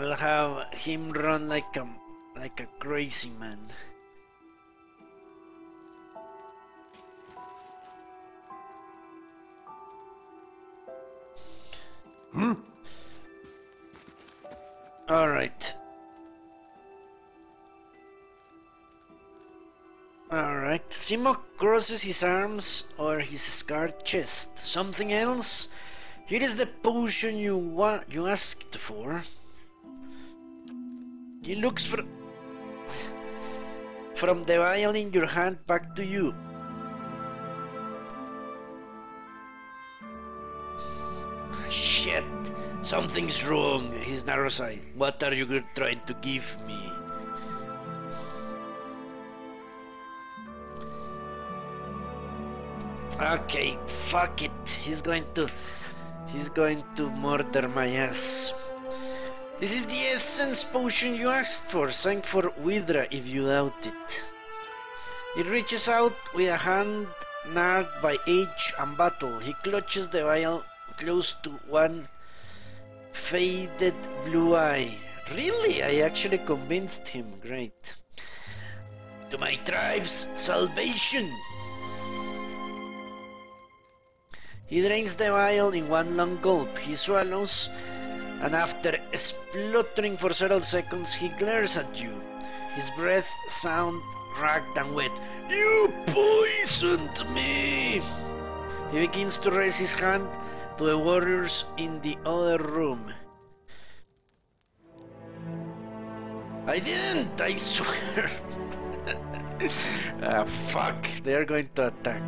I'll have him run like a crazy man. Alright. Alright. Simo crosses his arms or his scarred chest. Something else? Here is the potion you asked for. He looks from the vial in your hand back to you. Shit! Something's wrong. His narrow eye. What are you trying to give me? Okay, fuck it. He's going to murder my ass. This is the essence potion you asked for. Thank for Widra if you doubt it. He reaches out with a hand gnarled by age and battle. He clutches the vial close to one faded blue eye. Really? I actually convinced him. Great. To my tribe's salvation. He drains the vial in one long gulp. He swallows, and after spluttering for several seconds, he glares at you. His breath sounds ragged and wet. You poisoned me! He begins to raise his hand to the warriors in the other room. I didn't, I swear. Ah, fuck, they're going to attack.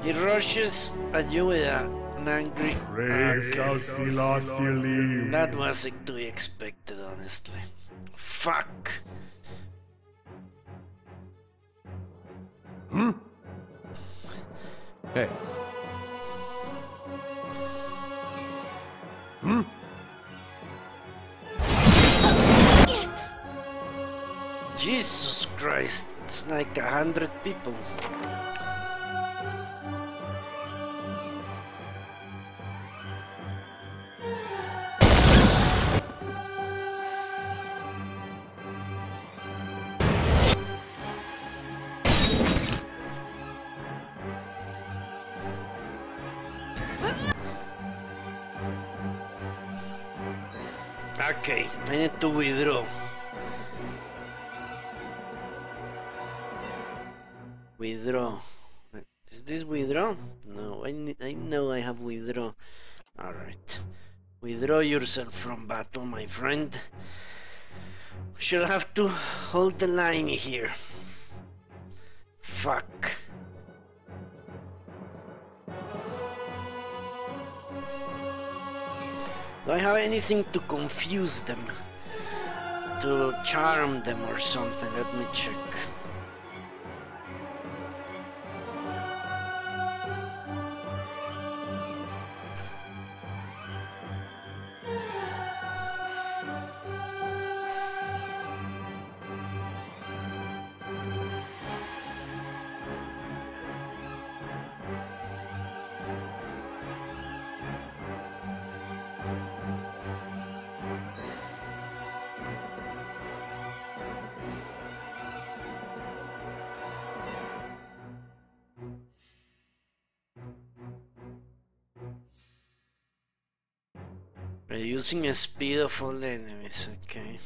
He rushes at you with an angry... That wasn't to be expected, honestly. Fuck. Hmm? Hey. Hmm? Jesus Christ, it's like 100 people. Okay, I need to withdraw. Withdraw. Is this withdraw? No, I know I have withdraw. Alright. Withdraw yourself from battle, my friend. We shall have to hold the line here. Fuck. Do I have anything to confuse them? To charm them or something? Let me check. Reducing the speed of all enemies, okay.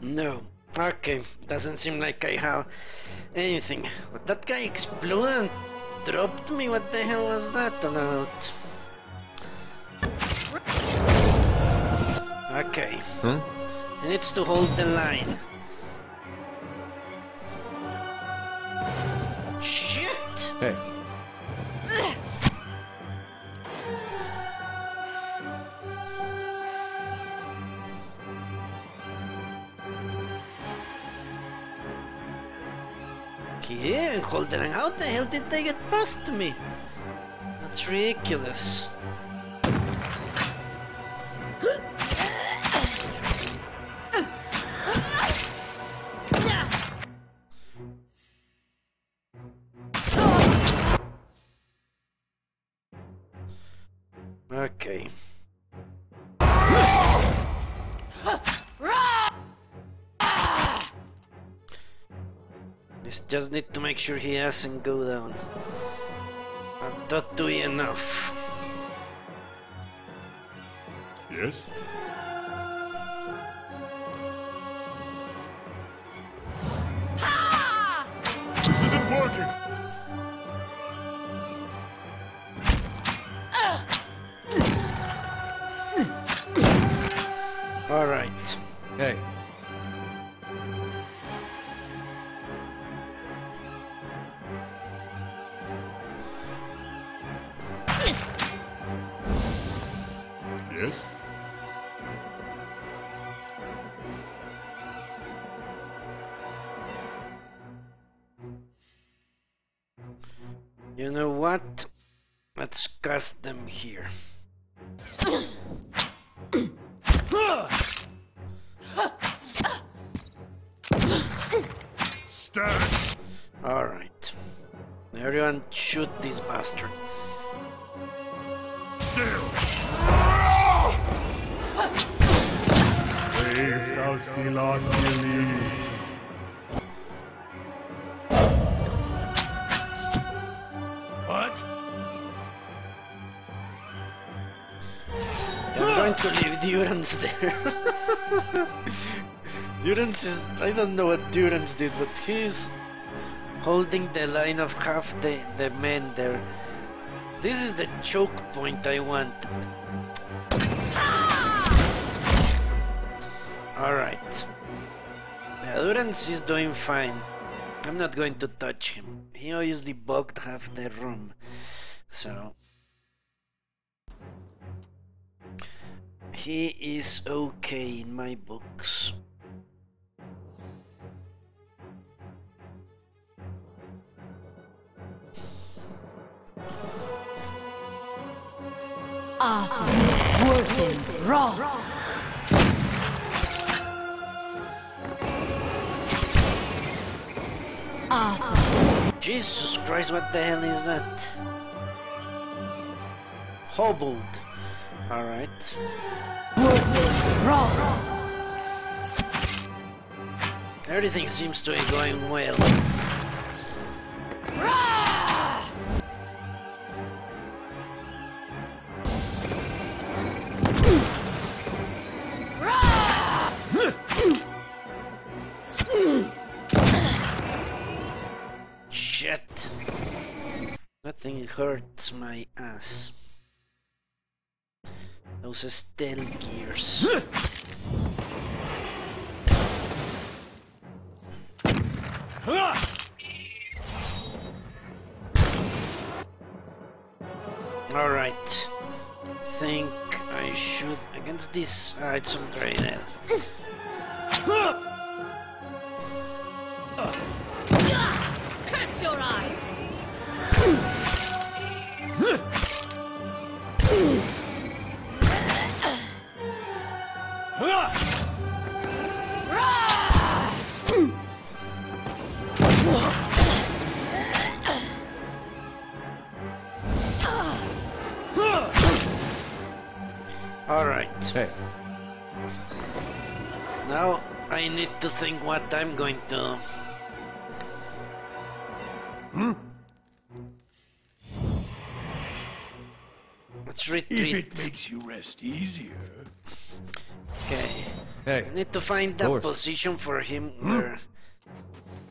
No. Okay, doesn't seem like I have anything. But that guy exploded and dropped me. What the hell was that all about? Okay. Huh? He needs to hold the line. Shit! Hey. Yeah, holding. How the hell did they get past me? That's ridiculous. Okay. Just need to make sure he doesn't go down. But not doing enough. Yes? This isn't working! Alright. Hey. Yes? You know what? Let's cast them here. Stand! Alright. Everyone shoot this bastard. Still! Wave thou Philogeny. What? I'm going to leave Durance there. Durance is... I don't know what Durance did, but he's holding the line of half the men there. This is the choke point I wanted. Alright. Durance is doing fine. I'm not going to touch him. He obviously bugged half the room. So... he is okay in my books. Working raw. Jesus Christ, what the hell is that? Hobbled. Alright. Working raw. Everything seems to be going well. Shit. Nothing hurts my ass. Those stealth gears. Alright. Think I should against this. It's on great health. Curse your eyes. Alright. Hey. Now I need to think what I'm going to... Let's If retreat. it makes you rest easier. Okay. Hey, I need to find a Doors. position for him where...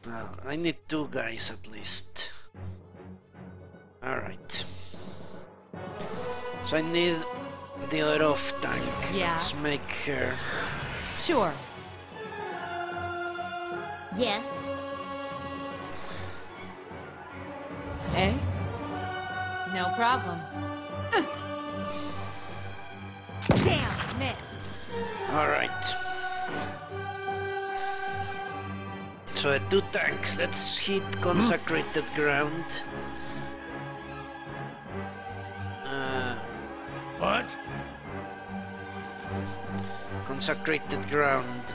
Well, I need 2 guys at least. Alright. So I need the other off tank. Yeah. Let's make her... Sure. Yes. Eh? No problem. Damn, missed. Alright. So 2 tanks, let's hit consecrated ground. What? Consecrated ground.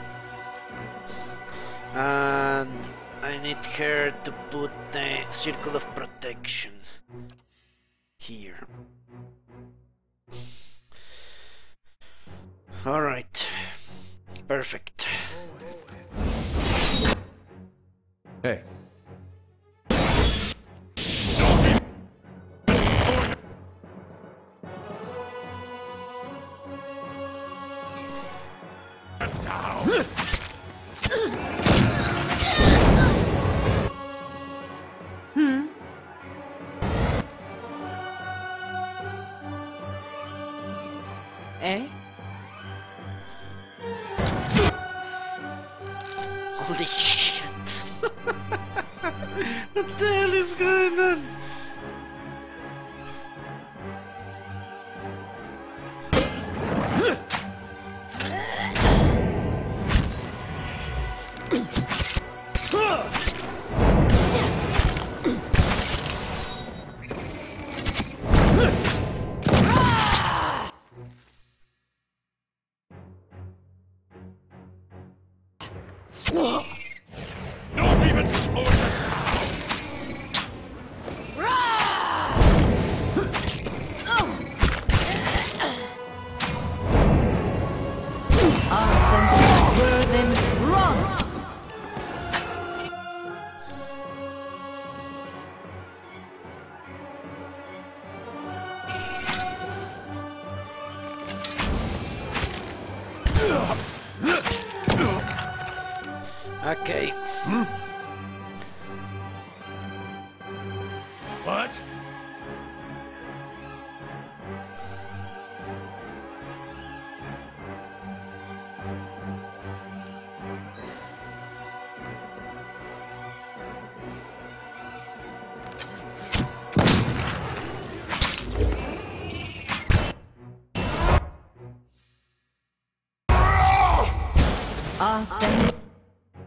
And I need her to put the circle of protection here. Alright. Perfect. hey. Eh? Holy shit! What the hell is going on? Not even slow enough. Were them wrong. Okay. What?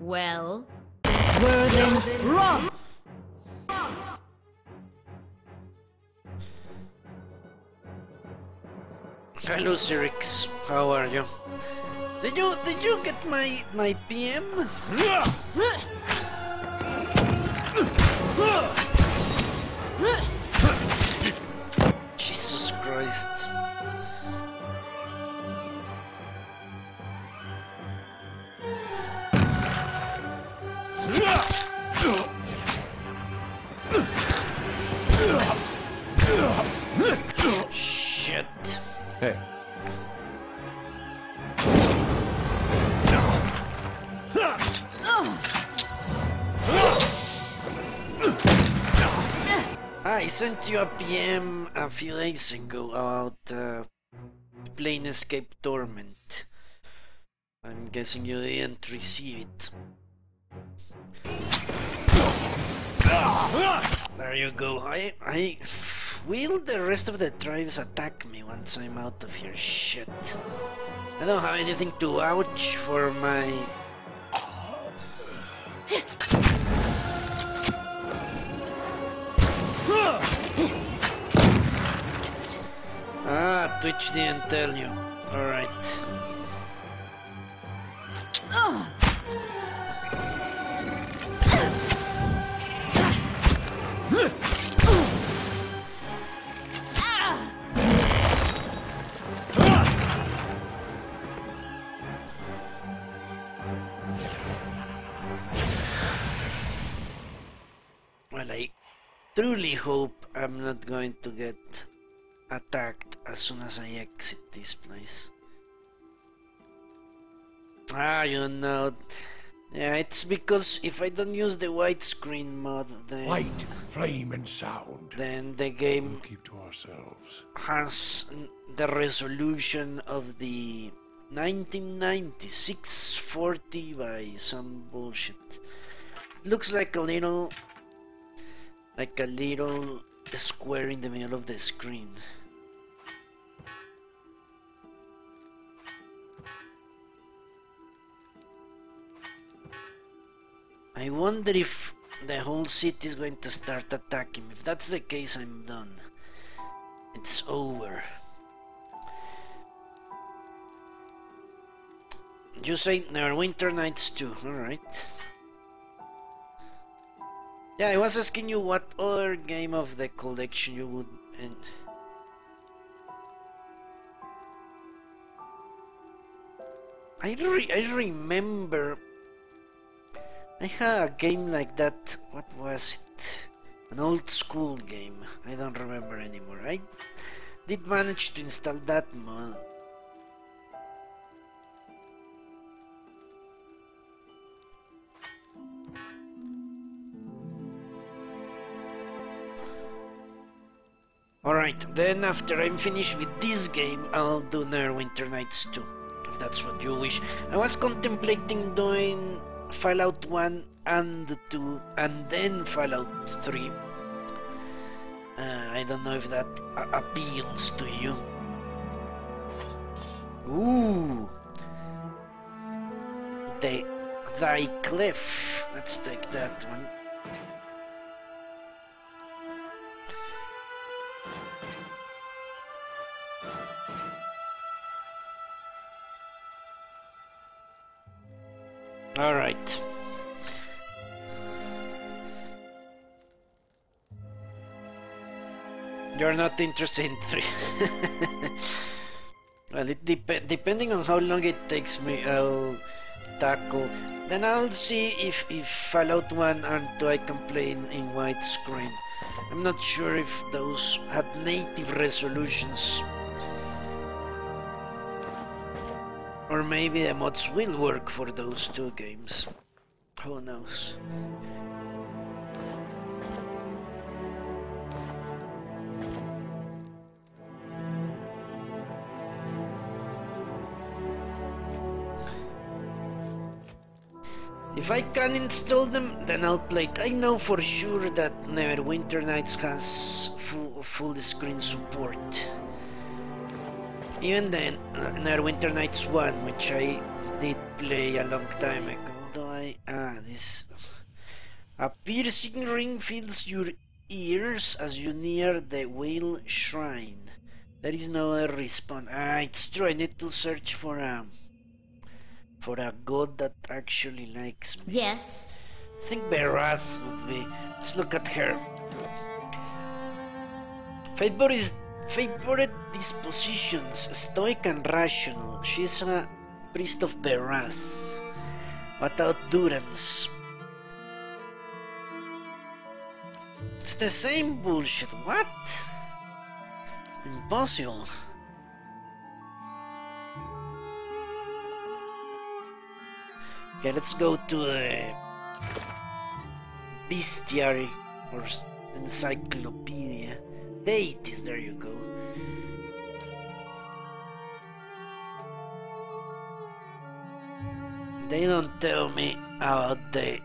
Well, were them wrong. Hello, Cyrix. How are you? Did you get my PM? Jesus Christ. Shit. Hey. I sent you a PM a few days ago about Planescape Torment. I'm guessing you didn't receive it. There you go. Will the rest of the tribes attack me once I'm out of here? Shit. I don't have anything to vouch for my... Ah, Twitch didn't tell you. Alright. Well, I truly hope I'm not going to get attacked as soon as I exit this place. Ah, you know. Yeah, it's because if I don't use the widescreen mod, then Light, flame, and sound. then the We'll game keep to ourselves. has the resolution of the 1996 40 by some bullshit. Looks like a little square in the middle of the screen. I wonder if the whole city is going to start attacking me. If that's the case, I'm done. It's over. You say Neverwinter Nights 2, alright. Yeah, I was asking you what other game of the collection you would end. I remember I had a game like that. What was it? An old school game. I don't remember anymore. I did manage to install that mod. Alright, then after I'm finished with this game, I'll do Neverwinter Nights 2, if that's what you wish. I was contemplating doing Fallout 1 and 2, and then Fallout 3. I don't know if that appeals to you. Ooh! Thy Cliff. Let's take that one. All right. You're not interested in 3. Well, it depending on how long it takes me, I'll tackle. Then I'll see if Fallout 1 and 2 I can play in widescreen. I'm not sure if those had native resolutions. Or maybe the mods will work for those two games. Who knows? If I can install them, then I'll play it. I know for sure that Neverwinter Nights has full screen support. Even then, Neverwinter Nights 1, which I did play a long time ago, though this... A piercing ring fills your ears as you near the whale shrine. There is no other respawn. It's true, I need to search for a god that actually likes me. Yes. I think Berath would be... Let's look at her. Favorite dispositions, stoic and rational. She's a priest of Berath. Without durance. It's the same bullshit. What? Impossible. Okay, let's go to the bestiary or encyclopedia. Deities, there you go. They don't tell me about the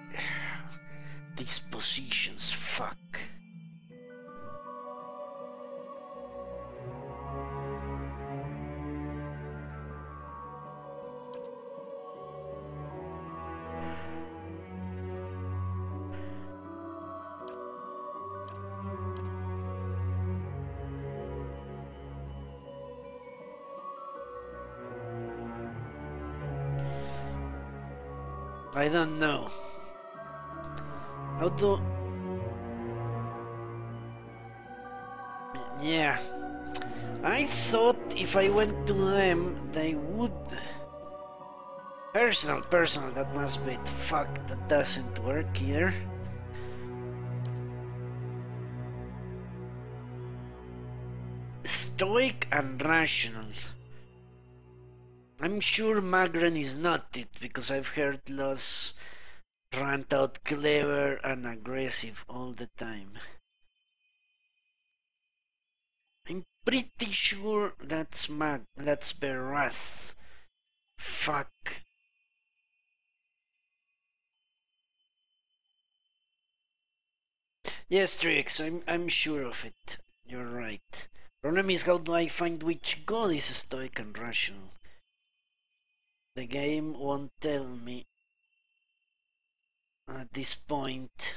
dispositions. Fuck. I don't know. How to... Yeah. I thought if I went to them, they would... Personal, that must be it. Fuck, that doesn't work either. stoic and rational. I'm sure Magran is not it, because I've heard Los rant out clever and aggressive all the time. I'm pretty sure that's Berath. Fuck. Yes, Trix, I'm sure of it. You're right. Problem is, how do I find which god is stoic and rational? The game won't tell me at this point.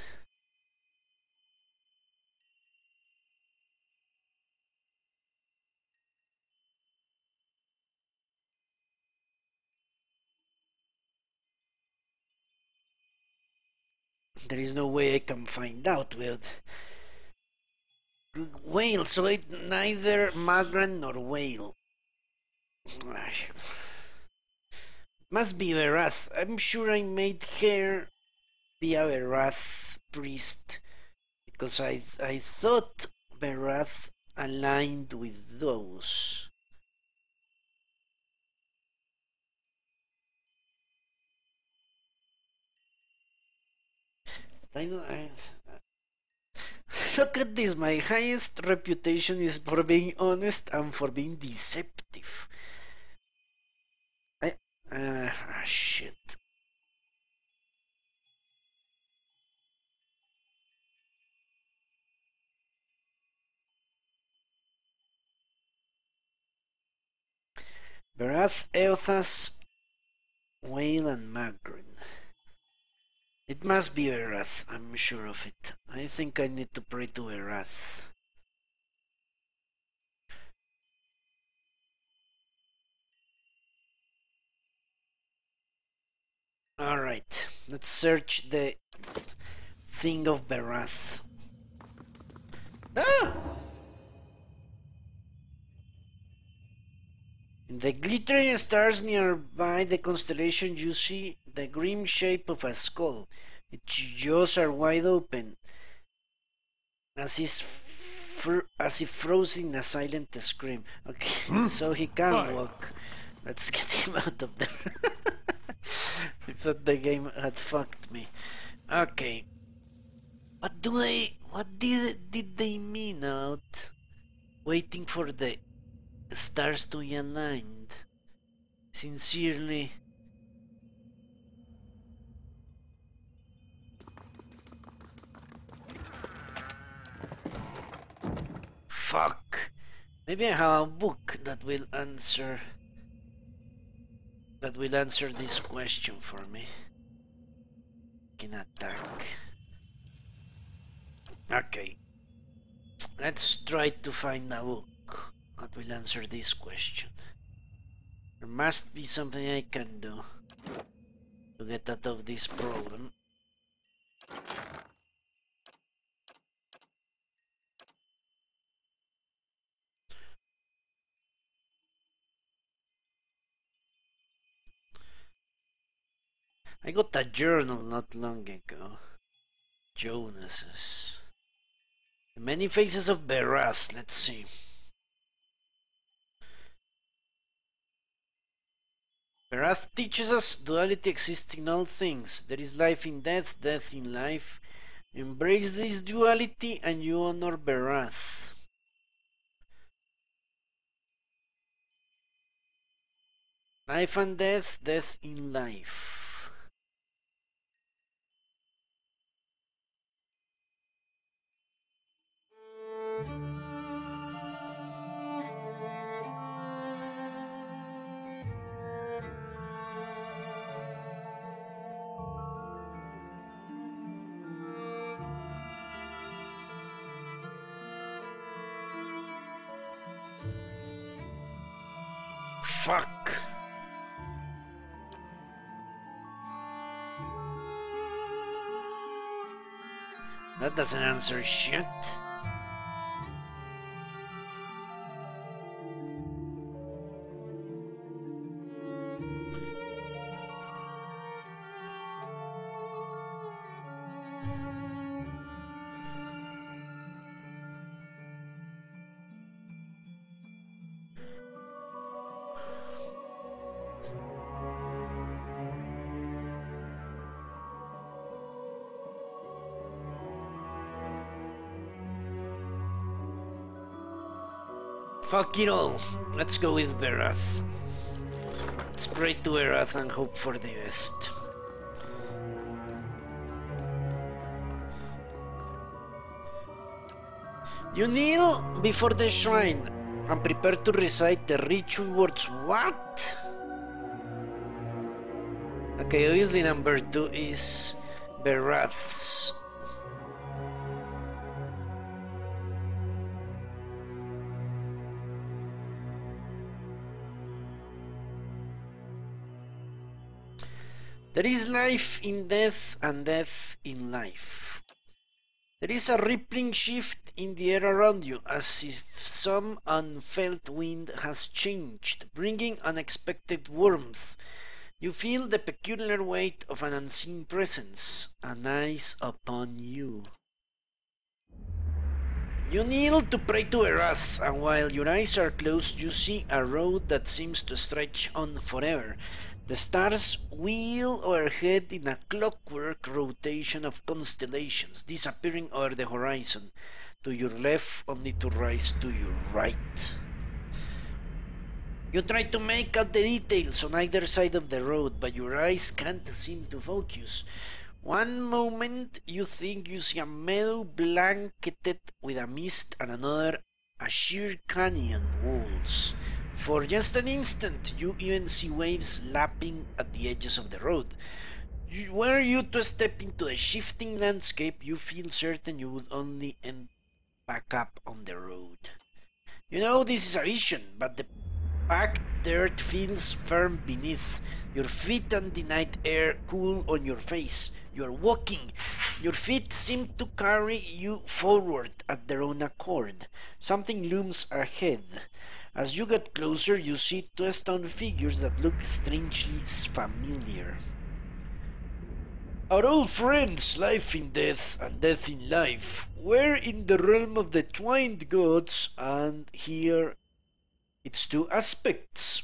There is no way I can find out with whale, so it neither Magran nor whale. Must be Verath. I'm sure I made her be a Verath priest because I thought Verath aligned with those. Look at this, my highest reputation is for being honest and for being deceptive. Shit. Berath, Eothas, Whale and Magrin. It must be Berath, I'm sure of it. I think I need to pray to Berath. Alright, let's search the thing of Berath. Ah! In the glittering stars nearby the constellation you see the grim shape of a skull. Its jaws are wide open, as if frozen in a silent scream. Okay, so he can walk. Let's get him out of there. I thought the game had fucked me. Okay. What did they mean out waiting for the stars to be aligned? Sincerely. Fuck. Maybe I have a book that will answer this question for me. Can attack. Okay. Let's try to find a book that will answer this question. There must be something I can do to get out of this problem. I got a journal not long ago. Jonas's. The many faces of Berath, let's see. Berath teaches us duality exists in all things. There is life in death, death in life. Embrace this duality and you honor Berath. Life and death, death in life. Fuck. That doesn't answer shit. Fuck it all. Let's go with Berath. Let's pray to Berath and hope for the best. You kneel before the shrine and prepare to recite the ritual words. What? Okay, obviously number 2 is Berath's. There is life in death and death in life. There is a rippling shift in the air around you, as if some unfelt wind has changed, bringing unexpected warmth. You feel the peculiar weight of an unseen presence, an eyes upon you. You kneel to pray to Erath, and while your eyes are closed, you see a road that seems to stretch on forever. The stars wheel overhead in a clockwork rotation of constellations, disappearing over the horizon, to your left only to rise to your right. You try to make out the details on either side of the road, but your eyes can't seem to focus. One moment you think you see a meadow blanketed with a mist, and another a sheer canyon walls. For just an instant, you even see waves lapping at the edges of the road. Were you to step into the shifting landscape, you feel certain you would only end back up on the road. You know this is a vision, but the packed dirt feels firm beneath your feet and the night air cool on your face. You are walking. Your feet seem to carry you forward at their own accord. Something looms ahead. As you get closer, you see two stone figures that look strangely familiar. Our old friends, life in death and death in life, were in the realm of the twined gods, and here its two aspects.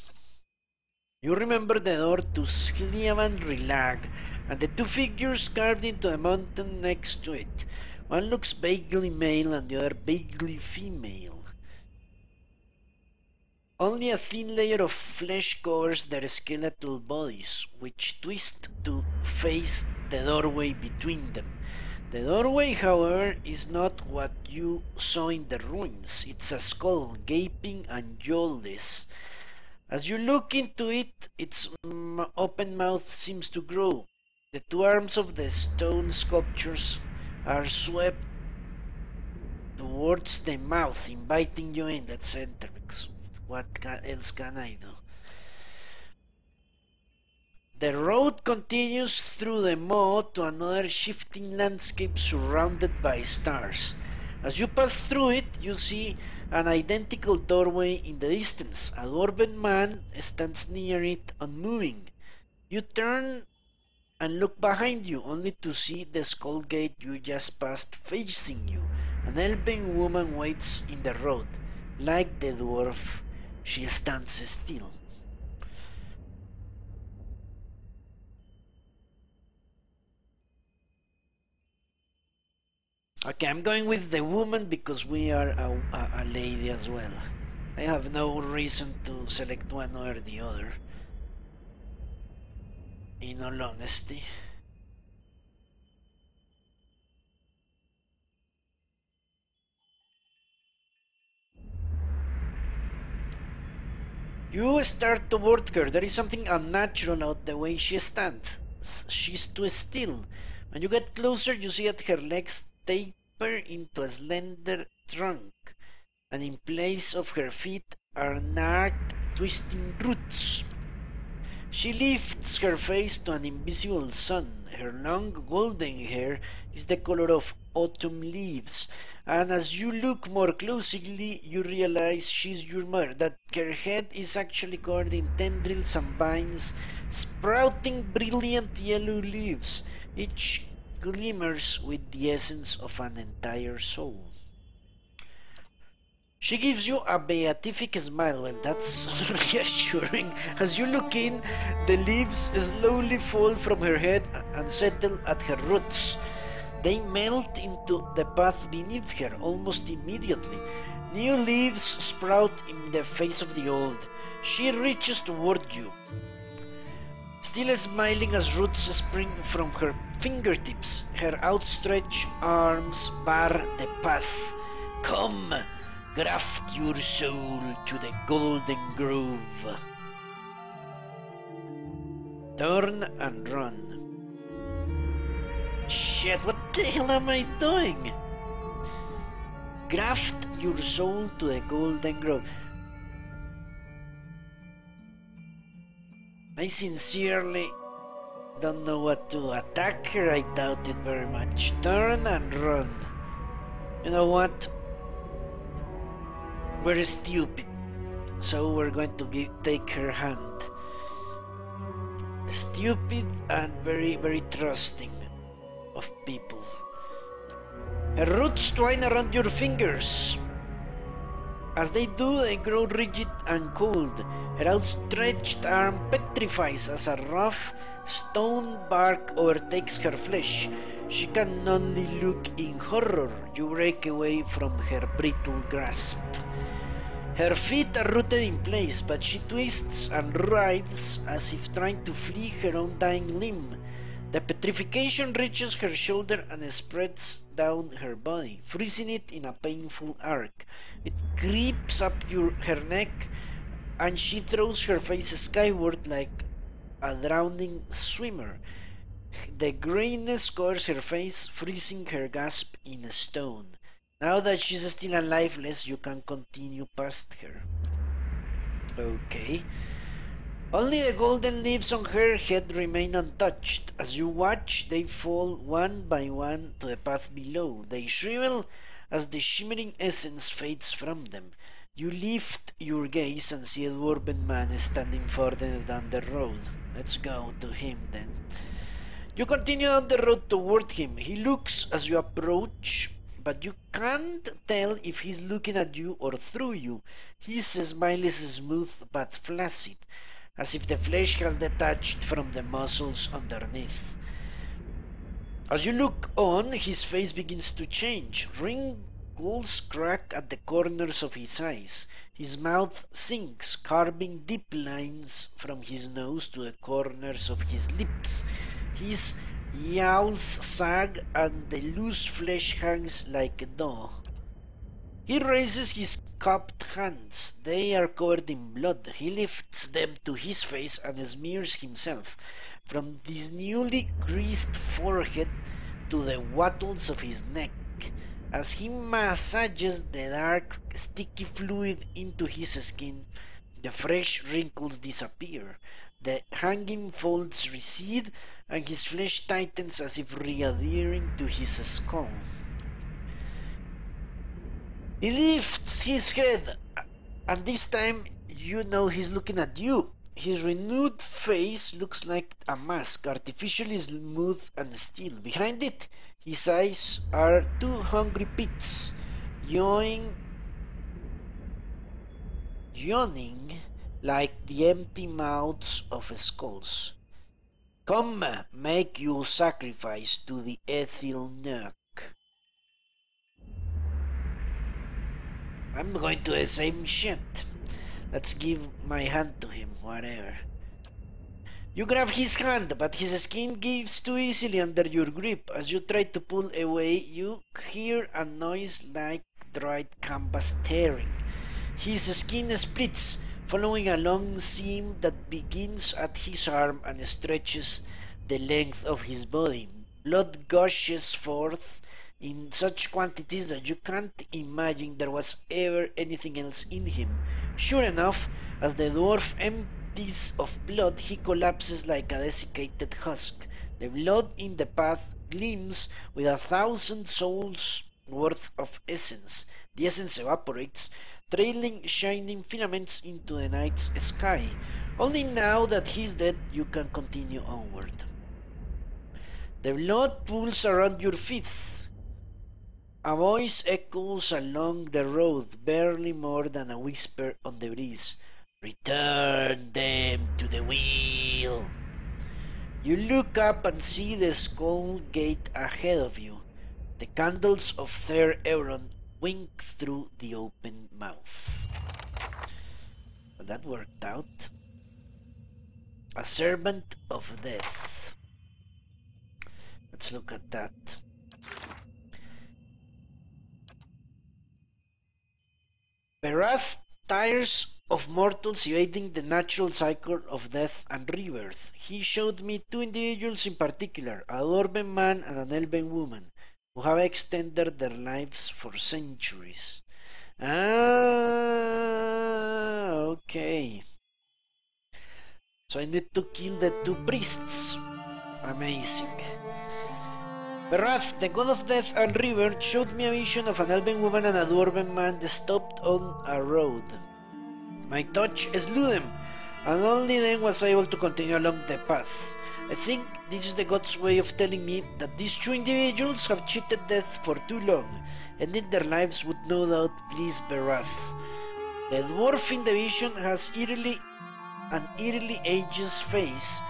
You remember the door to Slievan Rilag, and the two figures carved into the mountain next to it. One looks vaguely male and the other vaguely female. Only a thin layer of flesh covers their skeletal bodies, which twist to face the doorway between them. The doorway, however, is not what you saw in the ruins. It's a skull, gaping and jawless. As you look into it, its open mouth seems to grow. The two arms of the stone sculptures are swept towards the mouth, inviting you in. Let's enter, because what else can I do? The road continues through the maw to another shifting landscape surrounded by stars. As you pass through it, you see an identical doorway in the distance. A dwarven man stands near it, unmoving. You turn and look behind you, only to see the skull gate you just passed facing you. An elven woman waits in the road. Like the dwarf, she stands still. Okay, I'm going with the woman because we are a lady as well. I have no reason to select one or the other, in all honesty. You start toward her. There is something unnatural about the way she stands. She's too still. When you get closer, you see that her legs taper into a slender trunk, and in place of her feet are gnarled, twisting roots. She lifts her face to an invisible sun. Her long golden hair is the color of autumn leaves, and as you look more closely, you realize she's your mother, that her head is actually covered in tendrils and vines, sprouting brilliant yellow leaves. Each glimmers with the essence of an entire soul. She gives you a beatific smile. Well, that's reassuring. As you look in, the leaves slowly fall from her head and settle at her roots. They melt into the path beneath her almost immediately. New leaves sprout in the face of the old. She reaches toward you, still smiling as roots spring from her fingertips. Her outstretched arms bar the path. Come, graft your soul to the golden grove. Turn and run. Shit, what the hell am I doing? Graft your soul to the golden grove. I sincerely don't know what to attack her. I doubt it very much. Turn and run. You know what? We're stupid, so we're going to take her hand. Stupid and very, very trusting of people. Her roots twine around your fingers. As they do, they grow rigid and cold. Her outstretched arm petrifies as a rough stone bark overtakes her flesh. She can only look in horror. You break away from her brittle grasp. Her feet are rooted in place, but she twists and writhes as if trying to flee her own dying limb. The petrification reaches her shoulder and spreads down her body, freezing it in a painful arc. It creeps up her neck, and she throws her face skyward like a drowning swimmer. The grayness covers her face, freezing her gasp in stone. Now that she's still alive, you can continue past her. Okay. Only the golden leaves on her head remain untouched. As you watch, they fall one by one to the path below. They shrivel as the shimmering essence fades from them. You lift your gaze and see a dwarven man standing further down the road. Let's go to him then. You continue down the road toward him. He looks as you approach, but you can't tell if he's looking at you or through you. His smile is smooth but flaccid, as if the flesh has detached from the muscles underneath. As you look on, his face begins to change. Wrinkles crack at the corners of his eyes. His mouth sinks, carving deep lines from his nose to the corners of his lips. His jowls sag and the loose flesh hangs like dough. He raises his cupped hands. They are covered in blood. He lifts them to his face and smears himself from his newly greased forehead to the wattles of his neck. As he massages the dark, sticky fluid into his skin, the fresh wrinkles disappear. The hanging folds recede, and his flesh tightens as if re-adhering to his skull. He lifts his head, and this time you know he's looking at you. His renewed face looks like a mask, artificially smooth and still. Behind it, his eyes are two hungry pits, yawning like the empty mouths of skulls. Come, make your sacrifice to the Ethel Nook. I'm going to the same shit. Let's give my hand to him, whatever. You grab his hand, but his skin gives too easily under your grip. As you try to pull away, you hear a noise like dried canvas tearing. His skin splits, following a long seam that begins at his arm and stretches the length of his body. Blood gushes forth in such quantities that you can't imagine there was ever anything else in him. Sure enough, as the dwarf empties of blood, he collapses like a desiccated husk. The blood in the path gleams with 1,000 souls worth of essence. The essence evaporates, trailing shining filaments into the night's sky. Only now that he's dead, you can continue onward. The blood pools around your feet. A voice echoes along the road, barely more than a whisper on the breeze. Return them to the wheel. You look up and see the skull gate ahead of you. The candles of Fair Euron wink through the open mouth. Well, that worked out. A servant of death. Let's look at that. Berath tires of mortals evading the natural cycle of death and rebirth. He showed me two individuals in particular, a dwarven man and an elven woman, who have extended their lives for centuries. Ah, okay. So I need to kill the two priests. Amazing. Berath, the god of death and rebirth, showed me a vision of an elven woman and a dwarven man stopped on a road. My touch slew them, and only then was I able to continue along the path. I think this is the god's way of telling me that these two individuals have cheated death for too long, and in their lives would no doubt please Berath. The dwarf in the vision has an eerily ageless face,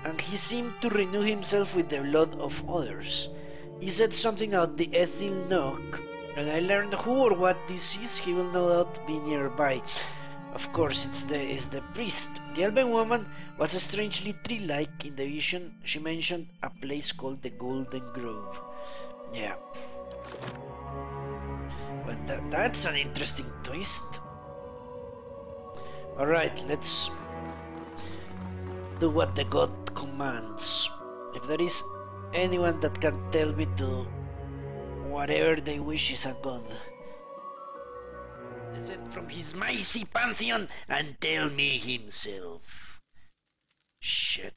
and he seemed to renew himself with the blood of others. He said something about the Ethil Nook, and I learned who or what this is. He will no doubt be nearby. Of course, it's the priest. The elven woman was strangely tree-like in the vision. She mentioned a place called the Golden Grove. Yeah. But that's an interesting twist. Alright, let's do what the god commands. If there is anyone that can tell me to whatever they wish is a god, descend from his mighty pantheon and tell me himself. Shit.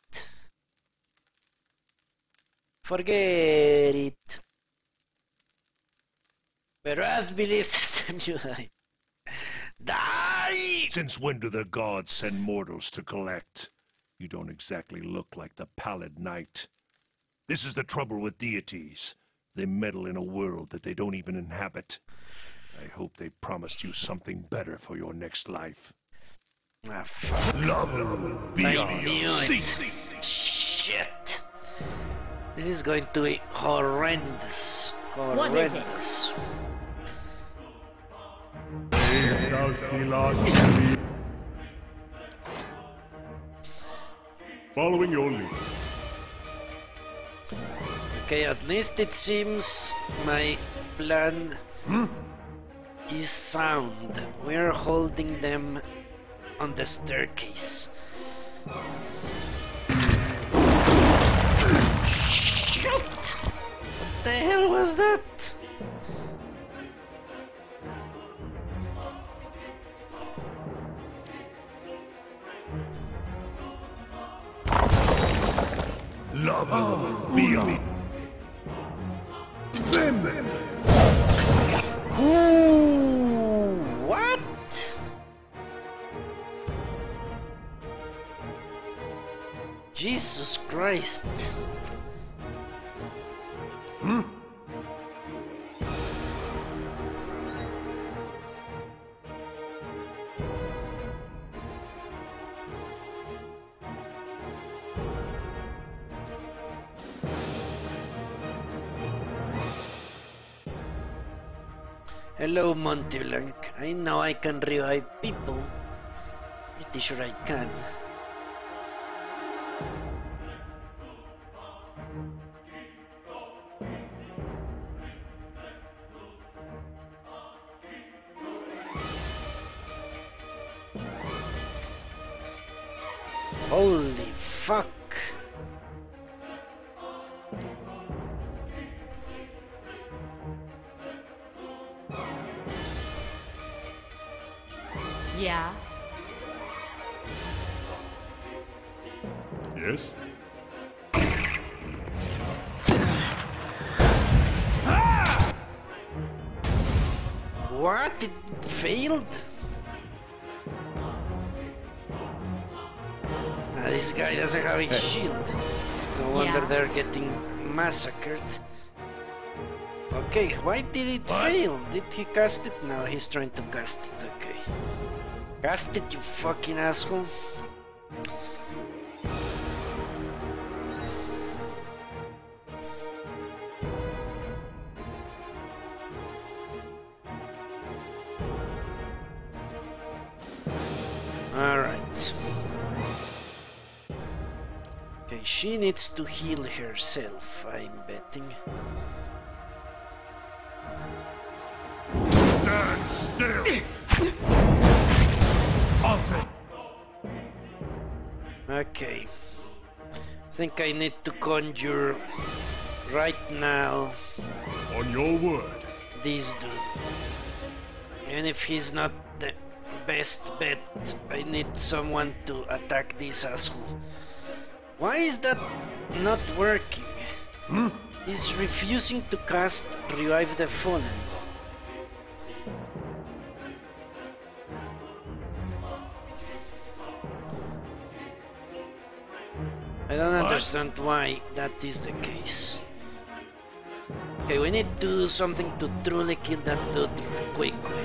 Forget it. Berath believes that you die. Die! Since when do the gods send mortals to collect? You don't exactly look like the Pallid Knight. This is the trouble with deities. They meddle in a world that they don't even inhabit. I hope they promised you something better for your next life. Ah, fuck. Lawful, I knew it. Shit. This is going to be horrendous. What is it? Following your lead. Okay, at least it seems my plan is sound. We're holding them on the staircase. Shit! What the hell was that? Lawful, beyond. Ooh, what? Jesus Christ. Hello, Monty Blanc. I know I can revive people. Pretty sure I can. Holy fuck. Yeah. Yes? What? It failed? This guy doesn't have a shield. No wonder Yeah. they're getting massacred. Okay, why did it fail? Did he cast it? No, he's trying to cast it. Okay. Cast it, you fucking asshole. She needs to heal herself, I'm betting. Stand still! Off Okay. Think I need to conjure right now on your word. this dude. And if he's not the best bet, I need someone to attack this asshole. Why is that not working? He's refusing to cast Revive the Fallen. I don't understand why that is the case. Okay, we need to do something to truly kill that dude quickly.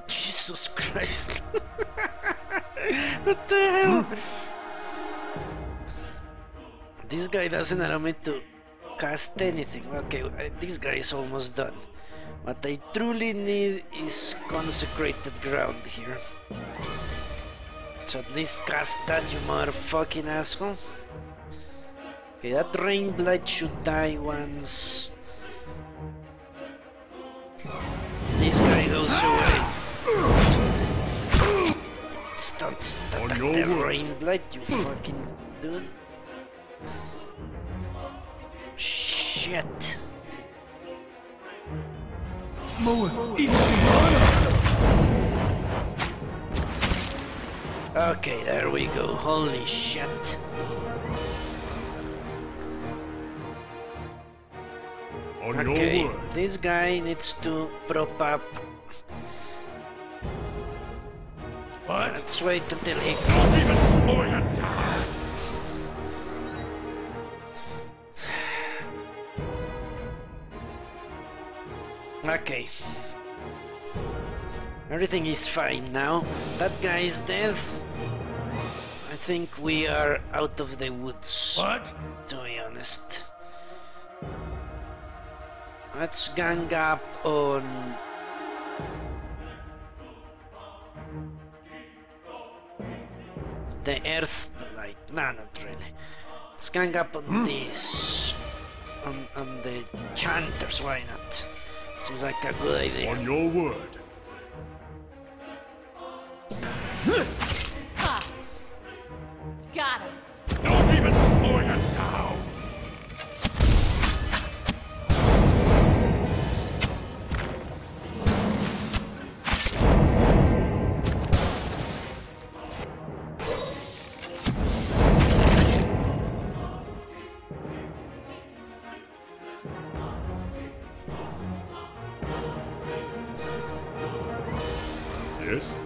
Jesus Christ. What the hell? This guy doesn't allow me to cast anything. Okay, this guy is almost done. What I truly need is consecrated ground here. So at least cast that, you motherfucking asshole. Okay, that rain blight should die once this guy goes away. Don't attack the rain blight, you fucking dude. Shit. Okay, there we go. Holy shit. Okay, this guy needs to prop up. What? Let's wait until he Don't even slow it down. Okay. Everything is fine now. That guy is dead. I think we are out of the woods. What? To be honest. Let's gang up on the earth blight. Nah, not really. Let's gang up on this. On the chanters, why not? Seems like a good idea. On your word. Got him. Don't even slow it down. Yes?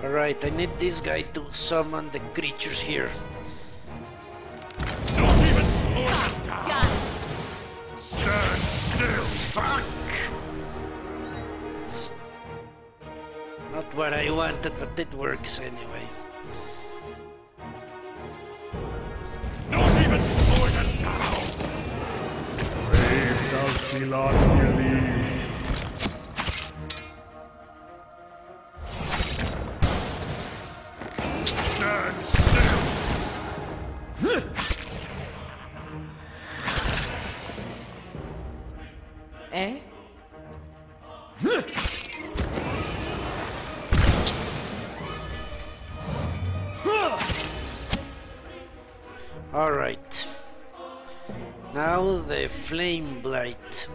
Alright, I need this guy to summon the creatures here. Don't even slow it down. Got him. Stand still. Fuck! It's not what I wanted, but it works anyway. Don't even slow it down. Brave thou Silon believe. Stand still. Eh? Alright. Now the flame blight.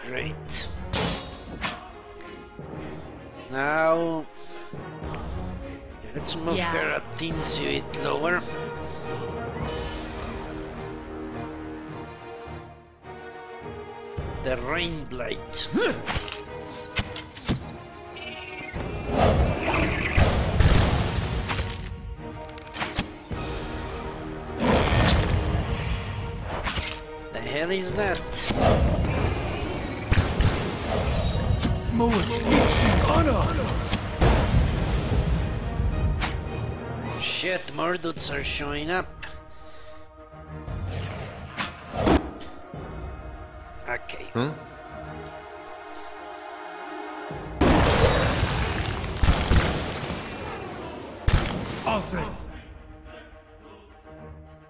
Great. Now move Yeah. her a teensy bit lower. The rain blight. The hell is that? Shit, more dudes are showing up. Okay.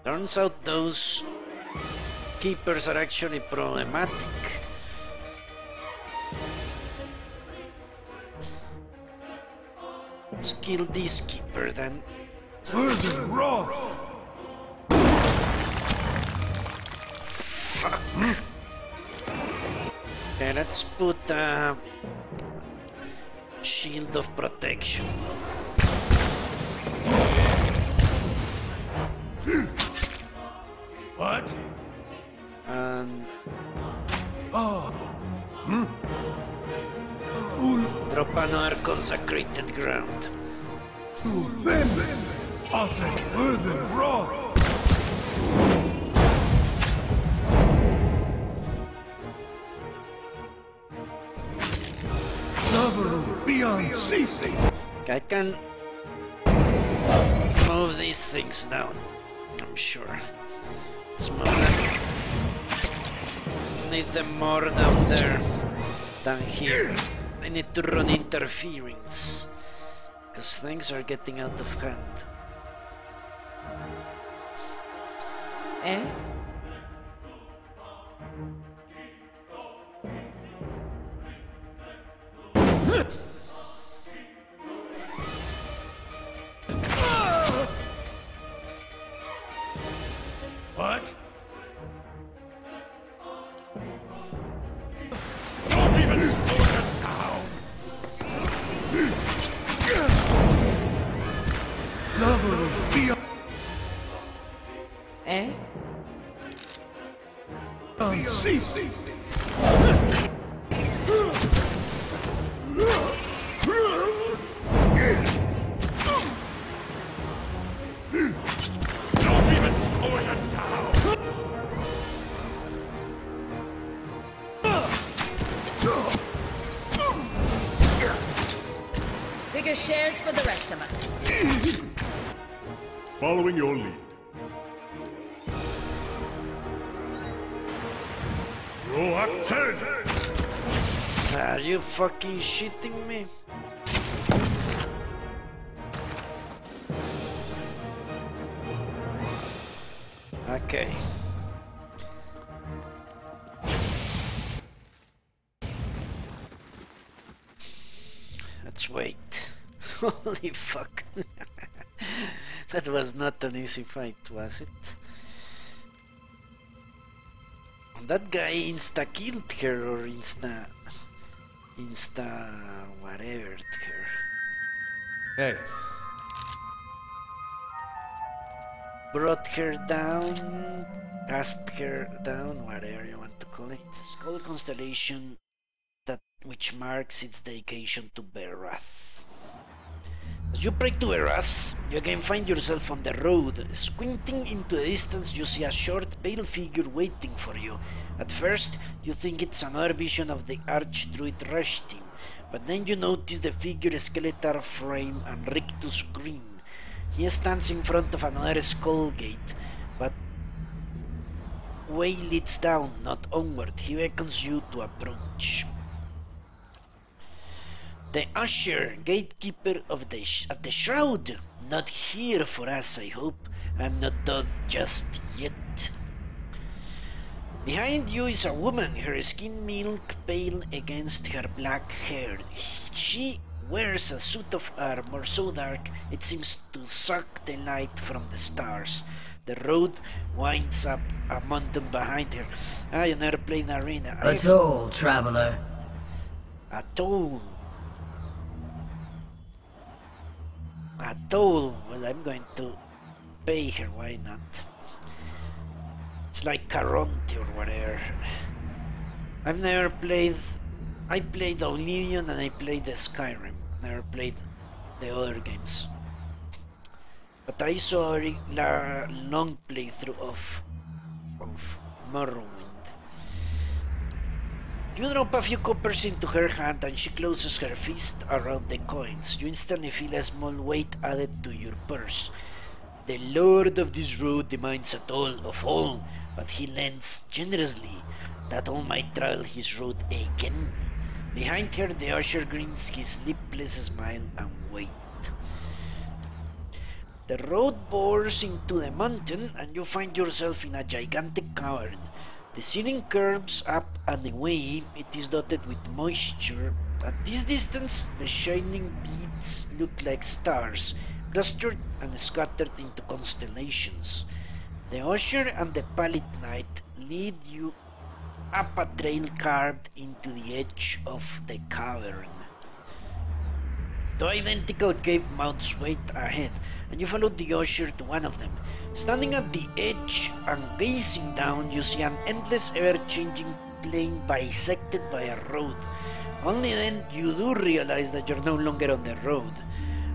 Turns out those keepers are actually problematic. Let's kill this keeper then. Fuck. Okay, let's put a shield of protection. What? And drop another consecrated ground. I can move these things down, I'm sure. Let's move them. Need them more down there than here. I need to run interference, because things are getting out of hand. Eh? What? Don't even slow it down! Eh? Don't even slow it down! Bigger shares for the rest of us. Following your lead. Rock 10! Are you fucking shitting me? Okay. Let's wait. Holy fuck. That was not an easy fight, was it? That guy insta-killed her or insta whatever her. Hey, Brought her down, cast her down, whatever you want to call it. Skull constellation that which marks its dedication to Berath. As you pray to Berath, you again find yourself on the road. Squinting into the distance, you see a short, pale figure waiting for you. At first, you think it's another vision of the Archdruid Reshtim, but then you notice the figure's skeletal frame and rictus green. He stands in front of another skull gate, but way leads down, not onward. He beckons you to approach. The usher, gatekeeper of the shroud. Not here for us, I hope. I'm not done just yet. Behind you is a woman, her skin milk pale against her black hair. She wears a suit of armor so dark it seems to suck the light from the stars. The road winds up a mountain behind her. You never played an arena. A toll, traveler. A toll. A toll. Well, I'm going to pay her, why not? It's like Caronte or whatever. I've never played... I played Oblivion and I played the Skyrim. Never played the other games. But I saw a long playthrough of Morrowind. You drop a few coppers into her hand and she closes her fist around the coins. You instantly feel a small weight added to your purse. The lord of this road demands of all, but he lends generously, that all might travel his road again. Behind her the usher grins his lipless smile and wait. The road bores into the mountain and you find yourself in a gigantic cavern. The ceiling curves up and away. It is dotted with moisture. At this distance, the shining beads look like stars, clustered and scattered into constellations. The usher and the pallid knight lead you up a trail carved into the edge of the cavern. Two identical cave mouths wait ahead, and you follow the usher to one of them. Standing at the edge and gazing down, you see an endless ever-changing plain bisected by a road. Only then you do realize that you're no longer on the road.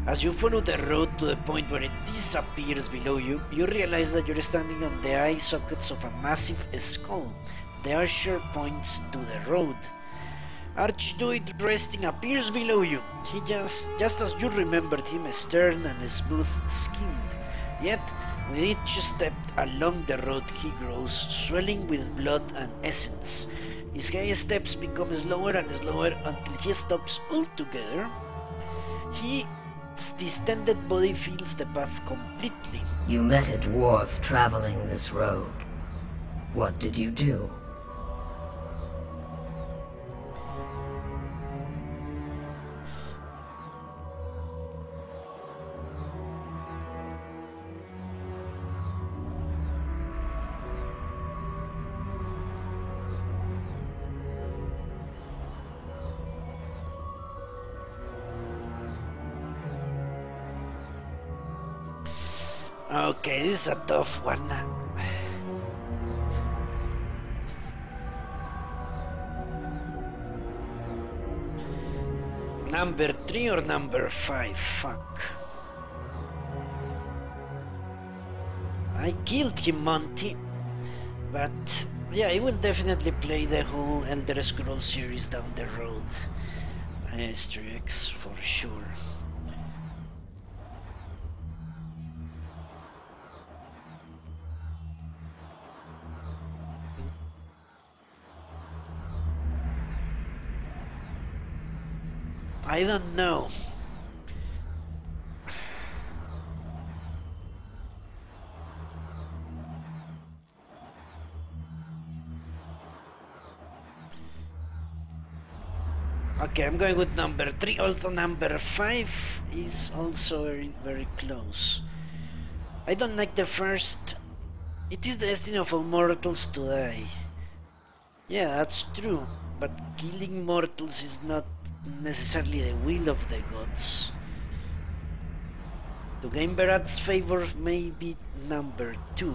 As you follow the road to the point where it disappears below you, you realize that you're standing on the eye sockets of a massive skull. The usher points to the road. Archdruid resting appears below you. He just as you remembered him, stern and smooth-skinned. Yet, with each step along the road he grows, swelling with blood and essence. His high steps become slower and slower until he stops altogether. His distended body fills the path completely. You met a dwarf traveling this road. What did you do? Okay, this is a tough one. Number 3 or number 5? Fuck. I killed him, Monty. But yeah, I would definitely play the whole Elder Scrolls series down the road. Asterisk for sure. I don't know. Okay, I'm going with number 3, although number 5 is also very close. I don't like the first. It is the destiny of all mortals to die. Yeah, that's true, but killing mortals is not necessarily the will of the gods. To gain Berat's favor, maybe number 2.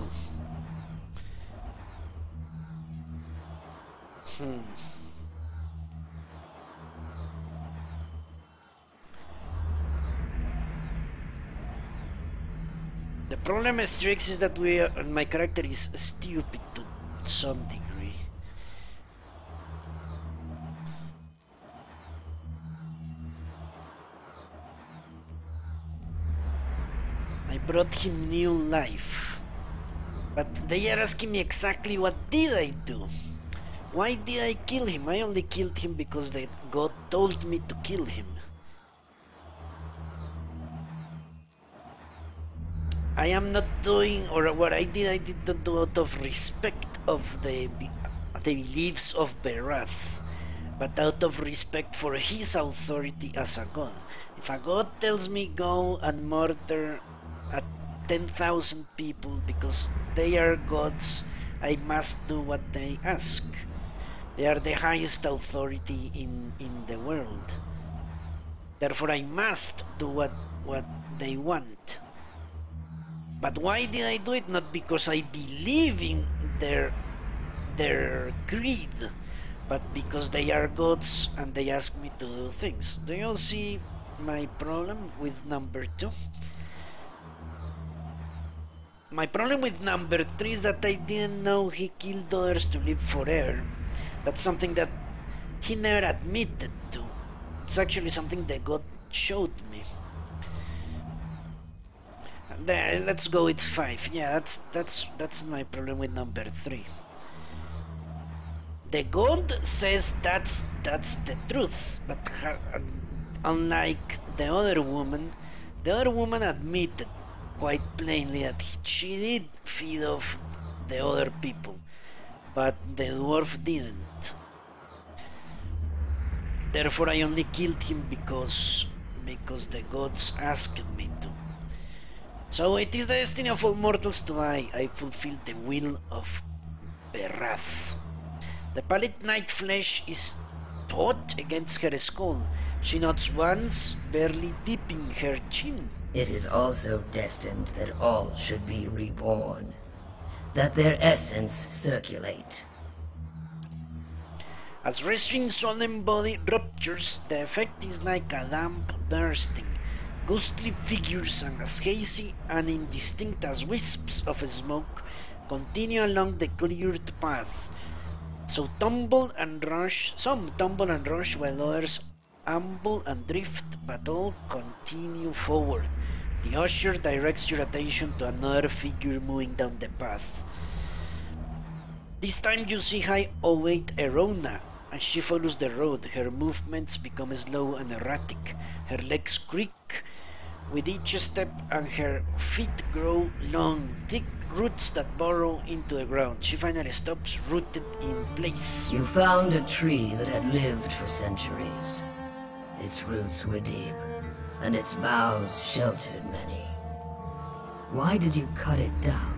The problem, Strix, is that my character is stupid to some degree. I brought him new life, but they are asking me exactly what did I do. Why did I kill him? I only killed him because the god told me to kill him. I am not doing, or what I did not do out of respect of the beliefs of Berath, but out of respect for his authority as a god. If a god tells me go and murder 10,000 people because they are gods, I must do what they ask. They are the highest authority in the world. Therefore I must do what they want. But why did I do it? Not because I believe in their creed, but because they are gods and they ask me to do things. Do you all see my problem with number 2? My problem with number 3 is that I didn't know he killed others to live forever. That's something that he never admitted to. It's actually something the god showed me. There, let's go with 5. Yeah, that's my problem with number 3. The god says that's the truth, but unlike the other woman admitted quite plainly that she did feed off the other people, but the dwarf didn't. Therefore, I only killed him because the gods asked me to. So it is the destiny of all mortals to die. I fulfilled the will of Berath. The pallid night flesh is taut against her skull. She nods once, barely dipping her chin. It is also destined that all should be reborn, that their essence circulate. As Restrine's solemn body ruptures, the effect is like a lamp bursting. Ghostly figures and as hazy and indistinct as wisps of smoke continue along the cleared path. Some tumble and rush while others amble and drift, but all continue forward. The usher directs your attention to another figure moving down the path. This time you see High Owate Erona. As she follows the road, her movements become slow and erratic. Her legs creak with each step and her feet grow long, thick roots that burrow into the ground. She finally stops, rooted in place. You found a tree that had lived for centuries. Its roots were deep, and its boughs sheltered many. Why did you cut it down?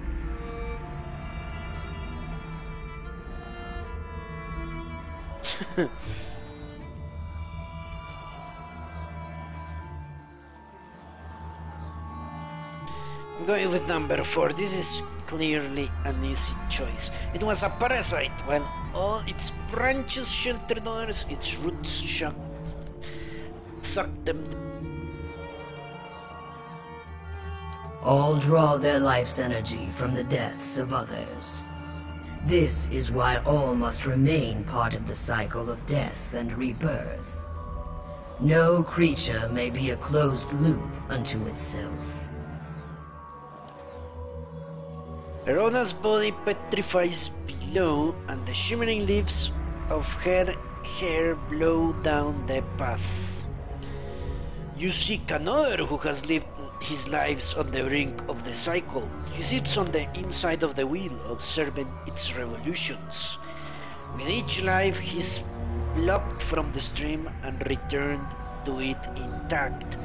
I'm going with number 4. This is clearly an easy choice. It was a parasite. While all its branches sheltered others, its roots sucked them. All draw their life's energy from the deaths of others. This is why all must remain part of the cycle of death and rebirth. No creature may be a closed loop unto itself. Erona's body petrifies below, and the shimmering leaves of her hair blow down the path. You seek another who has lived his lives on the brink of the cycle. He sits on the inside of the wheel, observing its revolutions. With each life, he's plucked from the stream and returned to it intact.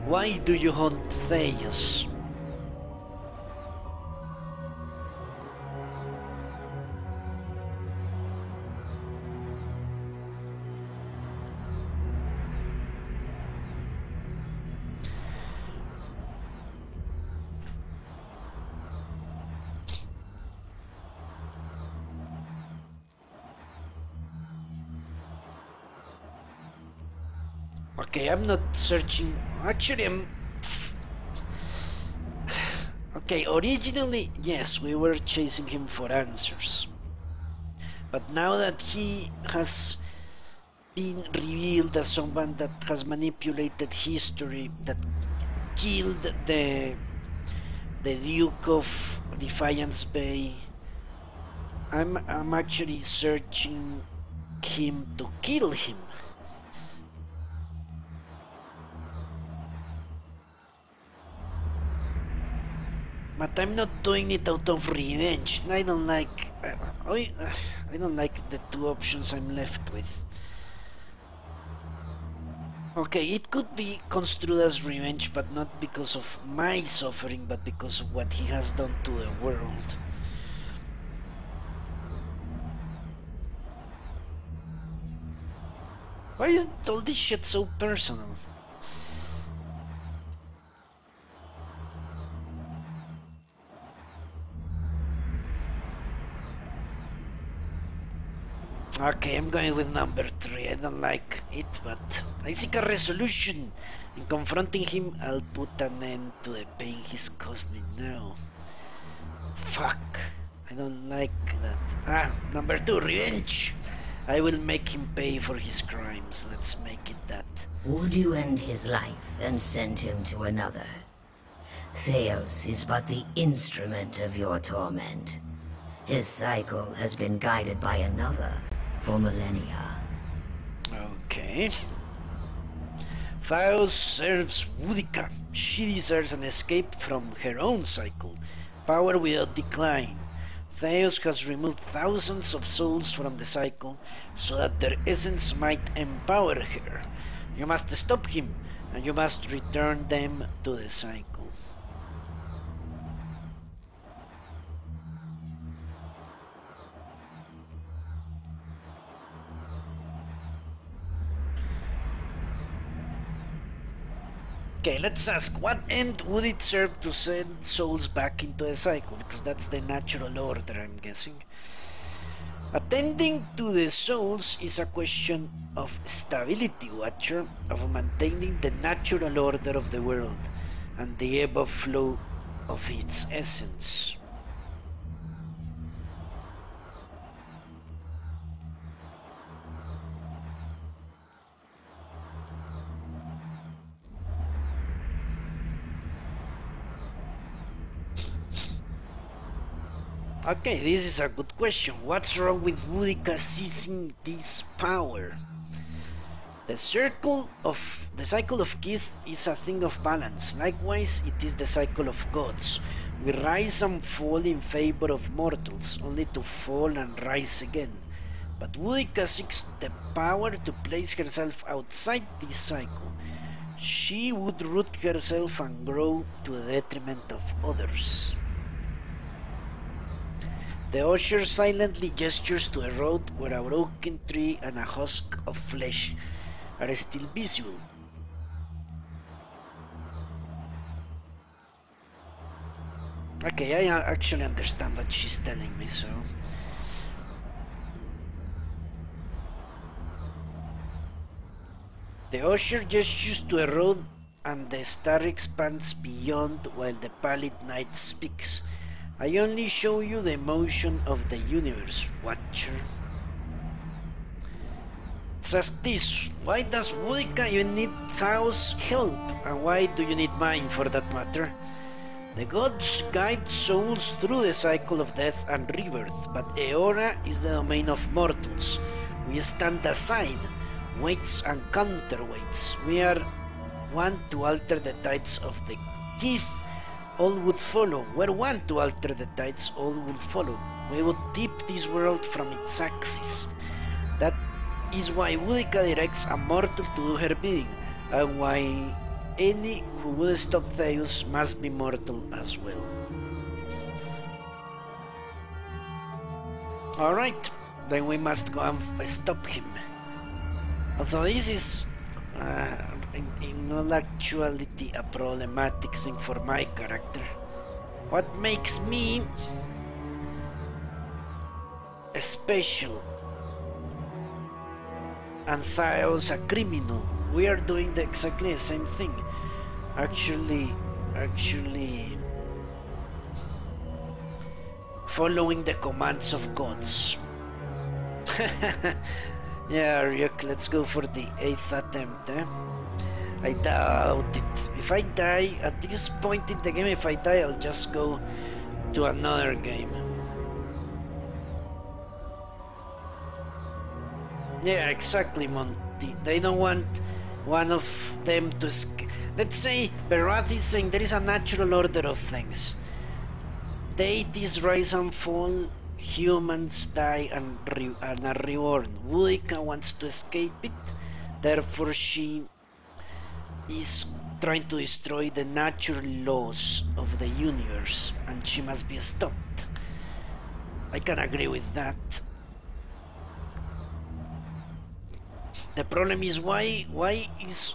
Why do you hunt Theus? Okay, I'm not searching. Actually, okay, originally, yes, we were chasing him for answers. But now that he has been revealed as someone that has manipulated history, that killed the Duke of Defiance Bay, I'm actually searching him to kill him. But I'm not doing it out of revenge. I don't like the two options I'm left with. Okay, it could be construed as revenge, but not because of my suffering, but because of what he has done to the world. Why is all this shit so personal? Okay, I'm going with number 3. I don't like it, but I seek a resolution. In confronting him, I'll put an end to the pain he's caused me now. Fuck. I don't like that. Number 2, revenge. I will make him pay for his crimes. Let's make it that. Would you end his life and send him to another? Theos is but the instrument of your torment. His cycle has been guided by another for millennia. Okay. Theos serves Boudica. She deserves an escape from her own cycle. Power without decline. Theos has removed thousands of souls from the cycle so that their essence might empower her. You must stop him, and you must return them to the cycle. Okay, let's ask, what end would it serve to send souls back into the cycle? Because that's the natural order, I'm guessing. Attending to the souls is a question of stability, Watcher, of maintaining the natural order of the world and the ebb and flow of its essence. Okay, this is a good question. What's wrong with Boudica seizing this power? The cycle of Kith is a thing of balance. Likewise, it is the cycle of gods. We rise and fall in favor of mortals, only to fall and rise again. But Boudica seeks the power to place herself outside this cycle. She would root herself and grow to the detriment of others. The usher silently gestures to a road where a broken tree and a husk of flesh are still visible. Okay, I actually understand what she's telling me, so... The usher gestures to a road and the star expands beyond while the pallid night speaks. I only show you the motion of the universe, Watcher. Let's ask this, why does Boudica even need Theos' help? And why do you need mine for that matter? The gods guide souls through the cycle of death and rebirth, but Eora is the domain of mortals. We stand aside, weights and counterweights. We are one to alter the tides of the Kith. All would follow. Were one to alter the tides, all would follow. We would tip this world from its axis. That is why Boudica directs a mortal to do her bidding, and why any who will stop Theos must be mortal as well. Alright, then we must go and stop him. Although this is in all actuality a problematic thing for my character. What makes me special and Theos a criminal? We are doing exactly the same thing. Actually following the commands of gods. Yeah, Ryuk, let's go for the 8th attempt, eh? I doubt it. If I die, at this point in the game, if I die, I'll just go to another game. Yeah, exactly, Monty. They don't want one of them to escape. Let's say Berath is saying there is a natural order of things. Deities rise and fall, humans die and are reborn. Boudica wants to escape it, therefore she is trying to destroy the natural laws of the universe, and she must be stopped. I can agree with that. The problem is why is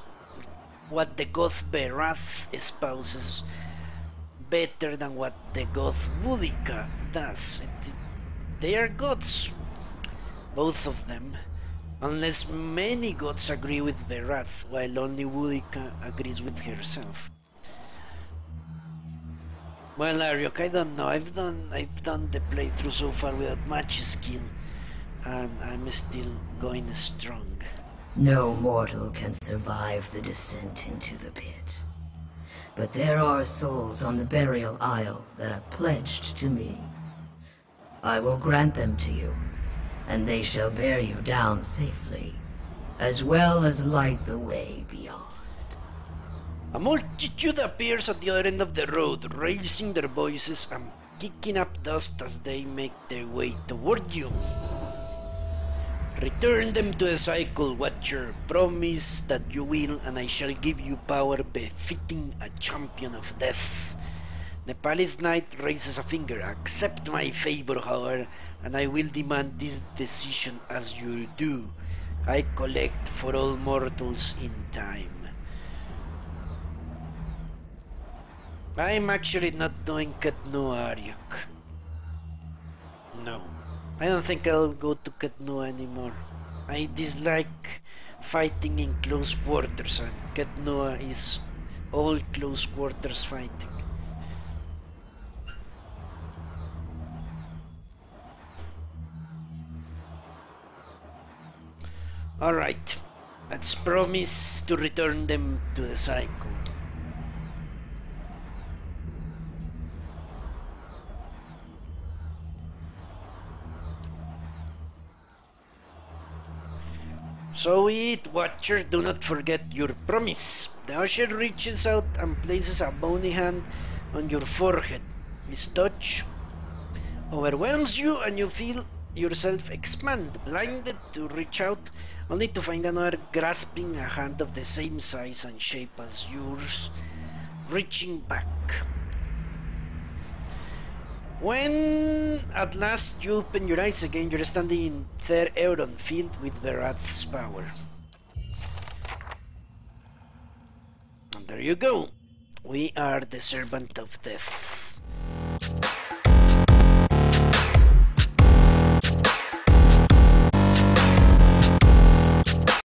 what the god Berath espouses better than what the god Boudica does? They are gods. both of them, unless many gods agree with Verath, while only Woodica agrees with herself. Well, Ariok, I don't know. I've done the playthrough so far without much skill, and I'm still going strong. No mortal can survive the descent into the pit. But there are souls on the burial isle that are pledged to me. I will grant them to you, and they shall bear you down safely, as well as light the way beyond. A multitude appears at the other end of the road, raising their voices and kicking up dust as they make their way toward you. Return them to the cycle, Watcher. Promise that you will, and I shall give you power befitting a champion of death. The Pallid Knight raises a finger. Accept my favor, however, and I will demand this decision as you do. I collect for all mortals in time. I'm actually not doing Katnua, Ariok. No. I don't think I'll go to Katnua anymore. I dislike fighting in close quarters, and Katnua is all close quarters fighting. Alright, let's promise to return them to the cycle. So it, Watcher, do not forget your promise. The usher reaches out and places a bony hand on your forehead. His touch overwhelms you and you feel yourself expand, blinded to reach out, only to find another grasping a hand of the same size and shape as yours, reaching back. When at last you open your eyes again, you're standing in Ther Euron, filled with Verath's power. And there you go. We are the Servant of Death.